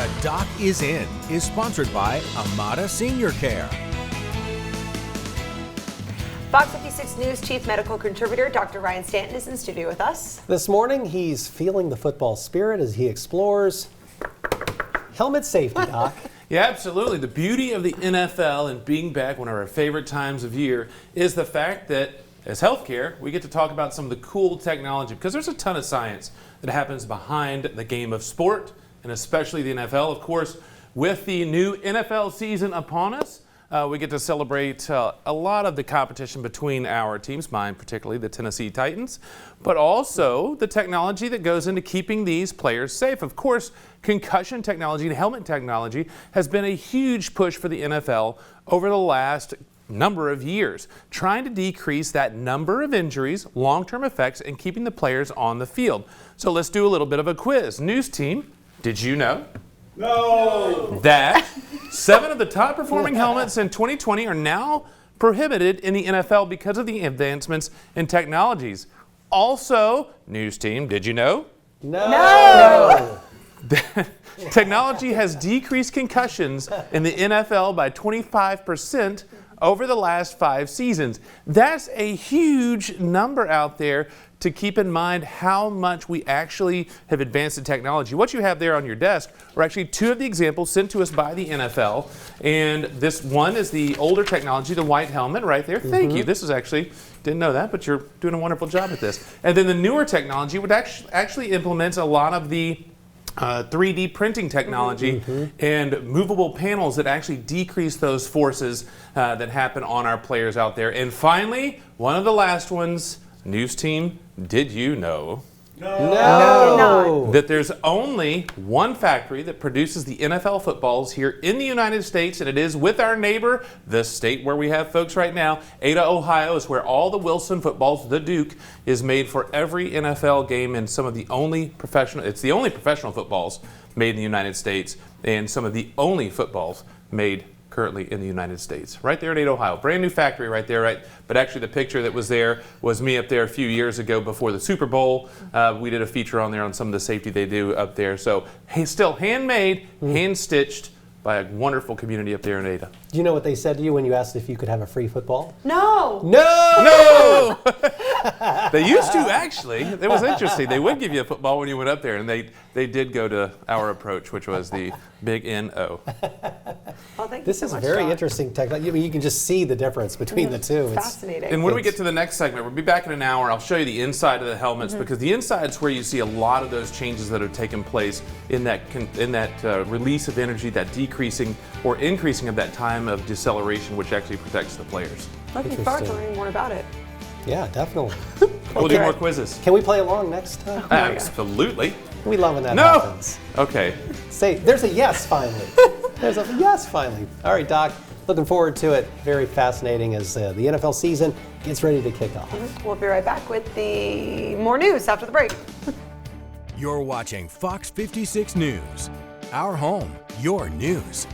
The Doc is In is sponsored by Amada Senior Care. Fox 56 News Chief Medical Contributor Dr. Ryan Stanton is in studio with us. This morning, he's feeling the football spirit as he explores helmet safety, Doc. Yeah, absolutely. The beauty of the NFL and being back one of our favorite times of year is the fact that as healthcare, we get to talk about some of the cool technology because there's a ton of science that happens behind the game of sport and especially the NFL. Of course, with the new NFL season upon us, we get to celebrate a lot of the competition between our teams, mine particularly the Tennessee Titans, but also the technology that goes into keeping these players safe. Of course, concussion technology and helmet technology has been a huge push for the NFL over the last number of years, trying to decrease that number of injuries, long-term effects, and keeping the players on the field. So let's do a little bit of a quiz. News team, did you know? No! That 7 of the top performing helmets in 2020 are now prohibited in the NFL because of the advancements in technologies. Also, news team, did you know? No! Technology has decreased concussions in the NFL by 25% over the last 5 seasons. That's a huge number out there to keep in mind how much we actually have advanced in technology. What you have there on your desk are actually 2 of the examples sent to us by the NFL. And this one is the older technology, the white helmet right there. Thank you. This is actually, didn't know that, but you're doing a wonderful job at this. And then the newer technology would actually implement a lot of the 3D printing technology and movable panels that actually decrease those forces that happen on our players out there. And finally, one of the last ones, news team, did you know No! that there's only one factory that produces the NFL footballs here in the United States, and it is with our neighbor, the state where we have folks right now. Ada, Ohio is where all the Wilson footballs, the Duke, is made for every NFL game, and some of the only it's the only professional footballs made in the United States, and some of the only footballs made currently in the United States. Right there in Ada, Ohio. Brand new factory right there, right? But actually the picture that was there was me up there a few years ago before the Super Bowl. We did a feature on there on some of the safety they do up there. So still handmade, hand-stitched by a wonderful community up there in Ada. Do you know what they said to you when you asked if you could have a free football? No! No! They used to, actually. It was interesting. They would give you a football when you went up there, and they did go to our approach, which was the big N-O. Well, thank you This so is much, very Doc. interesting technology. I mean, you can just see the difference between the two. It's Fascinating. And when we get to the next segment, we'll be back in an hour. I'll show you the inside of the helmets because the inside is where you see a lot of those changes that have taken place in that release of energy, that decreasing or increasing of that time of deceleration, which actually protects the players. Looking forward to learning more about it. Yeah, definitely. We'll do more quizzes. Can we play along next time? Absolutely. We love when that No. happens. Okay. Say, there's a yes finally. There's a yes finally. All right, Doc. Looking forward to it. Very fascinating as the NFL season gets ready to kick off. We'll be right back with the more news after the break. You're watching Fox 56 News. Our home, your news.